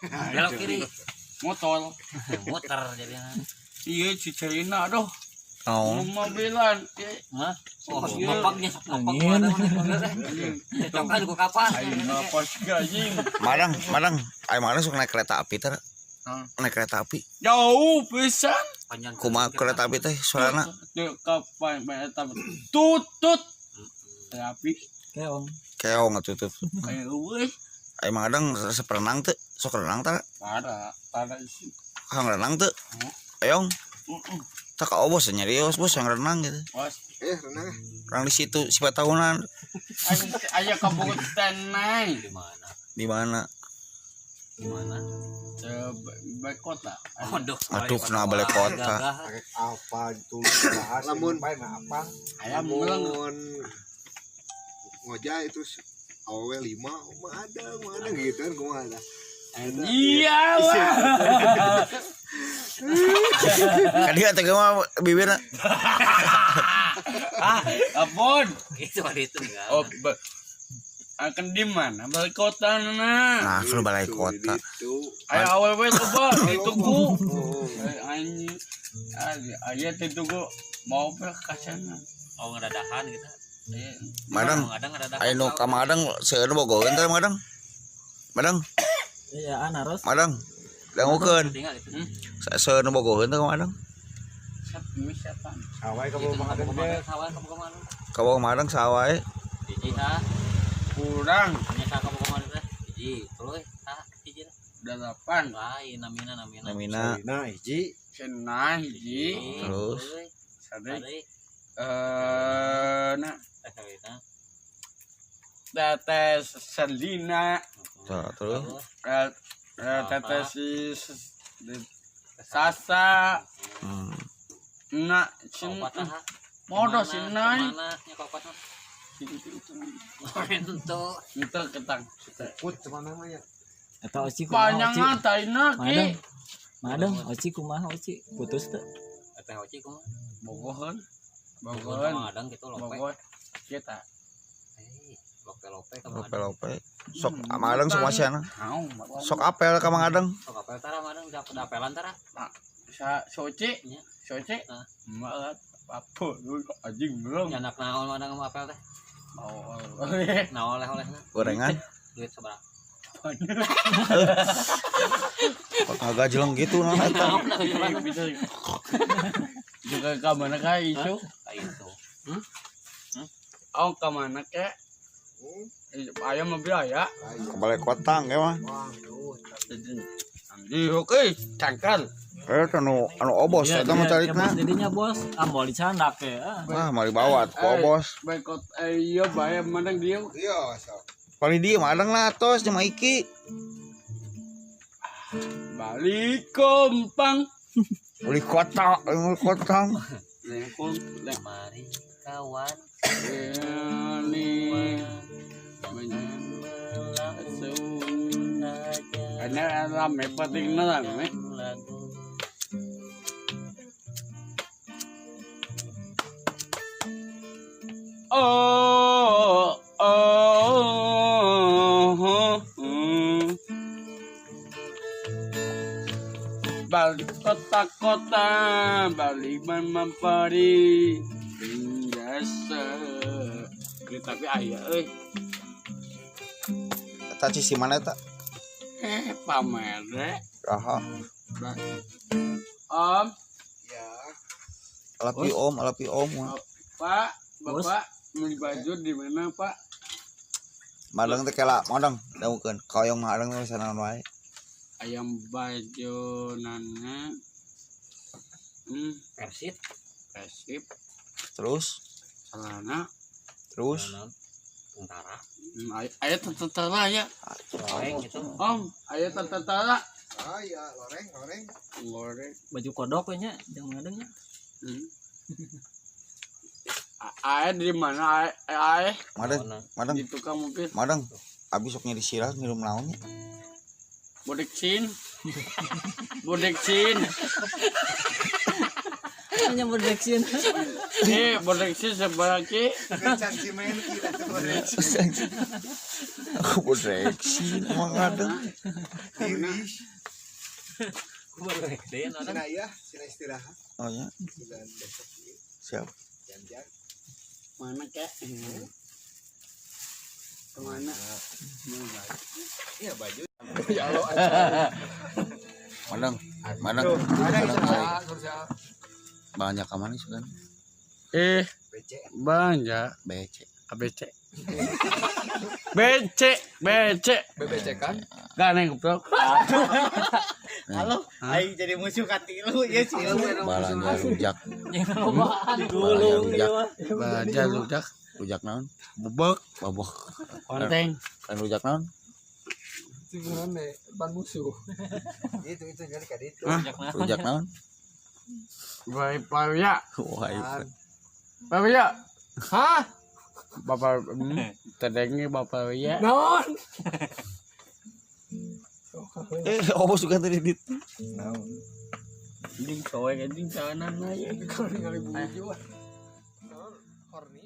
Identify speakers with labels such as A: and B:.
A: Belok kiri.
B: Motor.
A: Muter jadinya.
B: Iya cicerina aduh.
C: Oh.
B: Mobilan.
A: Hah? Oh,
B: Iya.
A: ngopaknya
D: Angin.
A: Coklat juga kapas.
B: Ayo napas gajing.
C: Madang. Ayo Madang sok naik kereta api teh. Naik kereta api.
B: Jauh pisan.
A: Panjang.
C: Kumaha kereta api teh soalna
B: Dek kapan eta tutut. Tapi
C: keong atutup.
B: ayo euy.
C: Ayo Madang rasa perenang teh. Sok renang teh.
B: Pada isi.
C: Kang renang teh. Ayong. Tak ka bos nyarios bos yang renang gitu.
B: Bos.
E: Renang.
C: Renang di situ siapa tahunan.
B: Aya kabut tenai.
A: Di mana?
C: Di mana?
B: Baik kota.
C: Aduh kena balik kota.
E: Apa ditulis bahas lamun apa?
B: Ayam meleng.
E: Lamun ngojek itu awe 5 ada gitu kan kumaha ada.
B: Iya lah.
C: Kan dia teh mah bibirna.
B: Apun.
A: Itu ada itu enggak.
B: Oh, akan di mana? Balik kota
C: Nah, kalau balai kota.
B: Ayo awewe coba ditugu. Anjing. Aya ditugu mau ke sana.
A: Oh, ngedadakan gitu.
C: Madang. Ayo nu ka Madang seueur bogoheun teh Madang. Madang.
D: Iya, naros.
C: Madang. Dangukeun. Seueur nu bogoheun teh ka Madang.
B: Siapa?
E: Awai kamu makan deh.
C: Ka bogo Madang sawae.
A: Hiji tah.
B: Kurang
A: Nya ka kamu kemana teh? Hiji. Terus tah hiji.
B: 8.
A: Lain namina.
C: Namina
E: Nah, hiji.
B: Cenah hiji.
C: terus
B: Sadek. Nah, tetes Selina.
C: terus
B: Tetes si Sasa. Nak cin modo si Nai. Itu ketang.
E: Put mana namanya?
D: Eta oci kumaha
B: Panjang
D: oci?
B: ngataina ki.
D: Madang oci kumaha oci? Putus teh.
A: Teh oci kumaha?
B: Bogohan.
A: Madang gitu lope.
B: Bogohan. Kita.
A: Lope ka
C: lope sok Madang sok masiana
B: Mau.
C: sok apel ka Madang
A: Sok apel tara Madang dapat apelan tara.
B: Soce. Soce. Maat apa lu anjing belum.
A: Nyanak naon Madang sama apel teh.
B: Mau.
A: Nah oleh-olehna.
C: gorengan
A: Duit sabaraha?
C: kok kagak jeleng gitu nah eta
B: Bisa. Juga ke mana kah itu?
A: Itu.
B: Oh, ke mana kah? Ayam mobil aya.
C: ke balai kota ge mah
B: Di oke, cangkal.
C: anu obos eta mah carikna
D: Didinya bos, ambol dicandak ke.
C: mari bawa ku obos
B: Baikot iya bayam mana dia?
E: Iya, so.
C: paling dia Madang lah tos jeung Iki
B: Balik kompang.
C: beli kota
B: Lengkong.
A: Mari kawan
B: Ini. Karena rame penting rame. Balik kota-kota, balik memperi biasa. Tapi ayah,
C: eta cisi mana eta
B: pamer deh.
C: raha
B: Om,
E: Ya.
C: alapi om
B: Pak, Bapak, beli baju di mana Pak?
C: Madang teh kela Madang dangukeun kaoyong Madang teh sanan wae
B: Ayam baju nana.
A: Persib.
C: terus
B: Celana.
A: Tentara.
B: Ayat tentara ya.
A: Loreng gitu.
B: Om, ayat tentara.
E: Ah ya, loreng.
B: Goreng.
D: Baju kodok nya, jeung Madang nya.
B: Ayat di mana? Ayat
C: Madang
B: di tukang mobil.
C: Madang abis sok nyari sirah ngirum naonnya
B: Bodek sin. Bodek sin.
D: Hanya berdeksi.
B: Berdeksi sebalaki.
E: Caci main kita tuh.
C: Aku bereaksi emang ada.
E: Tiris.
A: Boleh deh ada.
E: Sina ya, sina istirahat.
C: Oh ya,
E: Dan besok ini
C: siap.
E: janjian.
B: Mana kek? Kemana?
E: Iya baju.
C: Madang, madang, banyak kamar nih sudah.
E: BC.
B: Banyak.
C: BC.
B: ABC. BC kan? Gak neng goblok.
C: Halo,
B: aing jadi musuh katilu ya sih.
C: balanja rujak,
D: Jangan lobaan
C: balanja rujak,
B: Baja ludak,
C: rujak naon?
B: bebek,
C: Babok.
B: konteng.
C: Kan rujak naon?
E: Itu jadi kad itu.
C: Rujak naon?
B: Baik pawia.
C: Wah,
B: Pawia. Hah? Bapak terdengi bapak ya.
D: Naon?
C: oh suka tadi dit.
B: Ding kowe ding kanan aja.
E: Kalau ningali buju. Horny.